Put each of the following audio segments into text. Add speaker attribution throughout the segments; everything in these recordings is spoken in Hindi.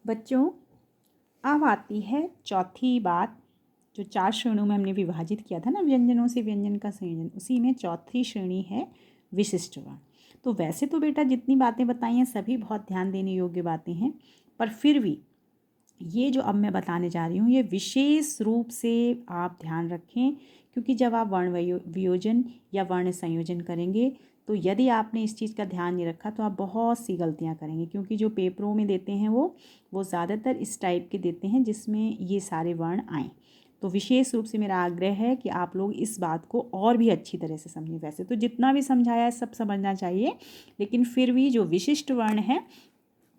Speaker 1: बच्चों, अब आती है चौथी बात। जो 4 श्रेणियों में हमने विभाजित किया था ना व्यंजनों से व्यंजन का संयोजन, उसी में चौथी श्रेणी है विशिष्ट वर्ण। तो वैसे तो बेटा जितनी बातें बताई हैं सभी बहुत ध्यान देने योग्य बातें हैं, पर फिर भी ये जो अब मैं बताने जा रही हूँ ये विशेष रूप से आप ध्यान रखें, क्योंकि जब आप वर्ण वियोजन या वर्ण संयोजन करेंगे तो यदि आपने इस चीज़ का ध्यान नहीं रखा तो आप बहुत सी गलतियाँ करेंगे, क्योंकि जो पेपरों में देते हैं वो ज़्यादातर इस टाइप के देते हैं जिसमें ये सारे वर्ण आएँ। तो विशेष रूप से मेरा आग्रह है कि आप लोग इस बात को और भी अच्छी तरह से समझें। वैसे तो जितना भी समझाया है सब समझना चाहिए, लेकिन फिर भी जो विशिष्ट वर्ण है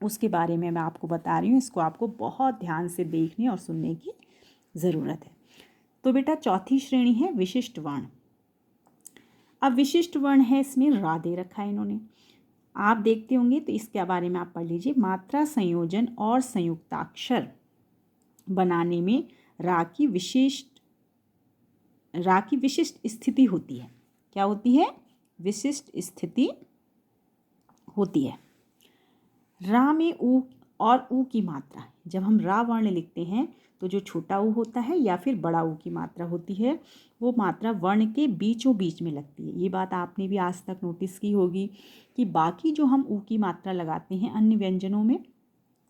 Speaker 1: उसके बारे में मैं आपको बता रही हूँ। इसको आपको बहुत ध्यान से देखने और सुनने की ज़रूरत है। तो बेटा चौथी श्रेणी है विशिष्ट वर्ण। अब विशिष्ट वर्ण है, इसमें रा दे रखा है इन्होंने, आप देखते होंगे तो इसके बारे में आप पढ़ लीजिए। मात्रा संयोजन और संयुक्ताक्षर बनाने में रा की विशिष्ट स्थिति होती है। क्या होती है? विशिष्ट स्थिति होती है। रा में ऊ और ऊ की मात्रा, जब हम रा वर्ण लिखते हैं तो जो छोटा ऊ होता है या फिर बड़ा ऊ की मात्रा होती है, वो मात्रा वर्ण के बीचों बीच में लगती है। ये बात आपने भी आज तक नोटिस की होगी कि बाकी जो हम ऊ की मात्रा लगाते हैं अन्य व्यंजनों में,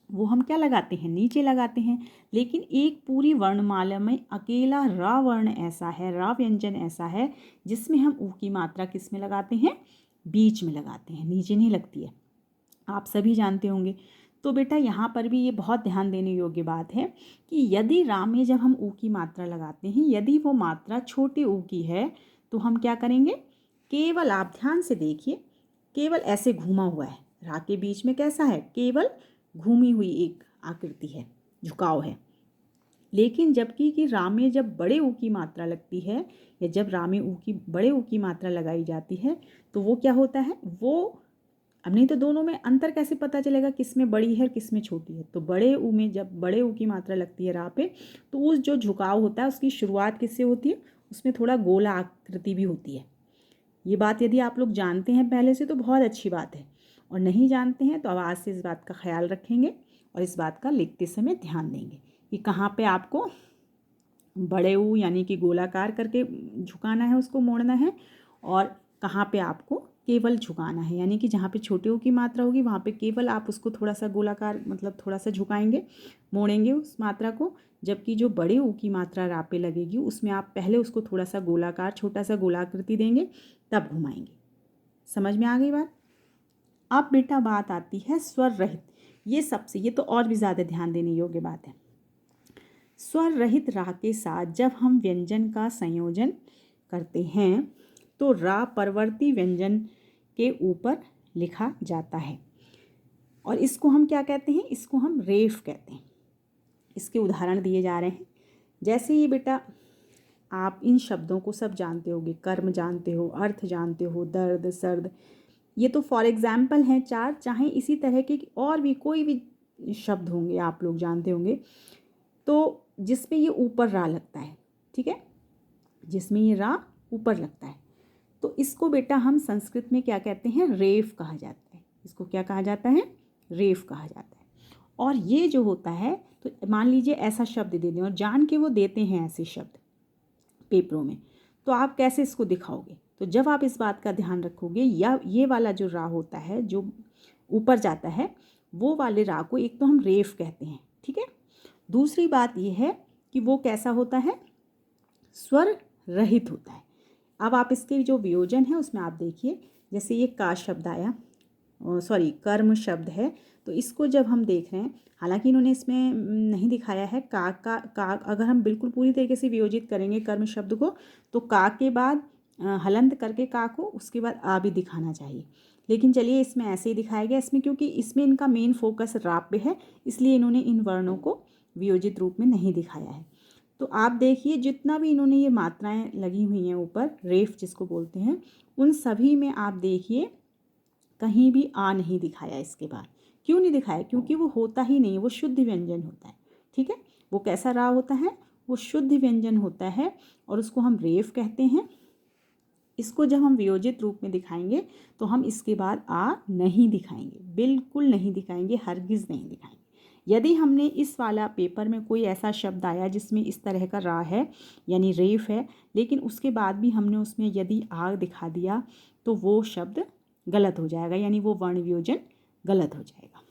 Speaker 1: वो हम क्या लगाते हैं? नीचे लगाते हैं। लेकिन एक पूरी वर्णमाला में अकेला रा वर्ण ऐसा है, रा व्यंजन ऐसा है जिसमें हम ऊ की मात्रा किस में लगाते हैं? बीच में लगाते हैं, नीचे नहीं लगती है। आप सभी जानते होंगे। तो बेटा यहाँ पर भी ये बहुत ध्यान देने योग्य बात है कि यदि रा में जब हम ऊ की मात्रा लगाते हैं, यदि वो मात्रा छोटे ऊ की है तो हम क्या करेंगे? केवल आप ध्यान से देखिए, केवल ऐसे घूमा हुआ है, रा के बीच में कैसा है? केवल घूमी हुई एक आकृति है, झुकाव है। लेकिन जबकि कि रा में जब बड़े ऊ की मात्रा लगती है या जब रा में बड़े ऊ की मात्रा लगाई जाती है तो वो क्या होता है? वो अब नहीं तो दोनों में अंतर कैसे पता चलेगा किस में बड़ी है और किस में छोटी है? तो बड़े ऊ में जब बड़े ऊ की मात्रा लगती है रा पे, तो उस जो झुकाव होता है उसकी शुरुआत किससे होती है? उसमें थोड़ा गोला आकृति भी होती है। ये बात यदि आप लोग जानते हैं पहले से तो बहुत अच्छी बात है, और नहीं जानते हैं तो अब आज से इस बात का ख्याल रखेंगे और इस बात का लिखते समय ध्यान देंगे कि कहाँ पे आपको बड़े ऊ यानी कि गोलाकार करके झुकाना है, उसको मोड़ना है, और कहाँ पे आपको केवल झुकाना है, यानी कि जहाँ पे छोटे ऊ की मात्रा होगी वहाँ पे केवल आप उसको थोड़ा सा गोलाकार मतलब थोड़ा सा झुकाएंगे, मोड़ेंगे उस मात्रा को। जबकि जो बड़े ऊ की मात्रा रा पे लगेगी उसमें आप पहले उसको थोड़ा सा गोलाकार, छोटा सा गोलाकृति देंगे, तब घुमाएंगे। समझ में आ गई बात? अब बेटा बात आती है स्वर रहित। ये तो और भी ज़्यादा ध्यान देने योग्य बात है। स्वर रहित रा के साथ जब हम व्यंजन का संयोजन करते हैं तो रा परवर्ती व्यंजन के ऊपर लिखा जाता है, और इसको हम क्या कहते हैं? इसको हम रेफ कहते हैं। इसके उदाहरण दिए जा रहे हैं। जैसे ये बेटा आप इन शब्दों को सब जानते होगे, कर्म जानते हो, अर्थ जानते हो, दर्द, सर्द, ये तो फॉर एग्जाम्पल हैं 4। चाहे इसी तरह के और भी कोई भी शब्द होंगे आप लोग जानते होंगे, तो जिसमें ये ऊपर रा लगता है, ठीक है, जिसमें ये रा ऊपर लगता है, तो इसको बेटा हम संस्कृत में क्या कहते हैं? रेफ कहा जाता है। इसको क्या कहा जाता है? रेफ कहा जाता है। और ये जो होता है, तो मान लीजिए ऐसा शब्द दे दें और जान के वो देते हैं ऐसे शब्द पेपरों में, तो आप कैसे इसको दिखाओगे? तो जब आप इस बात का ध्यान रखोगे, या ये वाला जो रा होता है जो ऊपर जाता है, वो वाले रा को एक तो हम रेफ कहते हैं, ठीक है। दूसरी बात ये है कि वो कैसा होता है? स्वर रहित होता है। अब आप इसके जो वियोजन है उसमें आप देखिए, जैसे ये का शब्द आया, सॉरी कर्म शब्द है, तो इसको जब हम देख रहे हैं, हालांकि इन्होंने इसमें नहीं दिखाया है का अगर हम बिल्कुल पूरी तरीके से वियोजित करेंगे कर्म शब्द को, तो का के बाद हलंत करके का को, उसके बाद आ भी दिखाना चाहिए। लेकिन चलिए इसमें ऐसे ही दिखाया गया, इसमें क्योंकि इसमें इनका मेन फोकस राप पे है, इसलिए इन्होंने इन वर्णों को वियोजित रूप में नहीं दिखाया है। तो आप देखिए जितना भी इन्होंने ये मात्राएं लगी हुई हैं ऊपर, रेफ जिसको बोलते हैं, उन सभी में आप देखिए कहीं भी आ नहीं दिखाया इसके बाद। क्यों नहीं दिखाया? क्योंकि वो होता ही नहीं, वो शुद्ध व्यंजन होता है, ठीक है। वो कैसा रा होता है? वो शुद्ध व्यंजन होता है, और उसको हम रेफ कहते हैं। इसको जब हम वियोजित रूप में दिखाएंगे तो हम इसके बाद आ नहीं दिखाएंगे, बिल्कुल नहीं दिखाएंगे, हरगिज़ नहीं दिखाएंगे। यदि हमने इस वाला पेपर में कोई ऐसा शब्द आया जिसमें इस तरह का रा है यानी रेफ है, लेकिन उसके बाद भी हमने उसमें यदि आग दिखा दिया तो वो शब्द गलत हो जाएगा, यानी वो वर्ण वियोजन गलत हो जाएगा।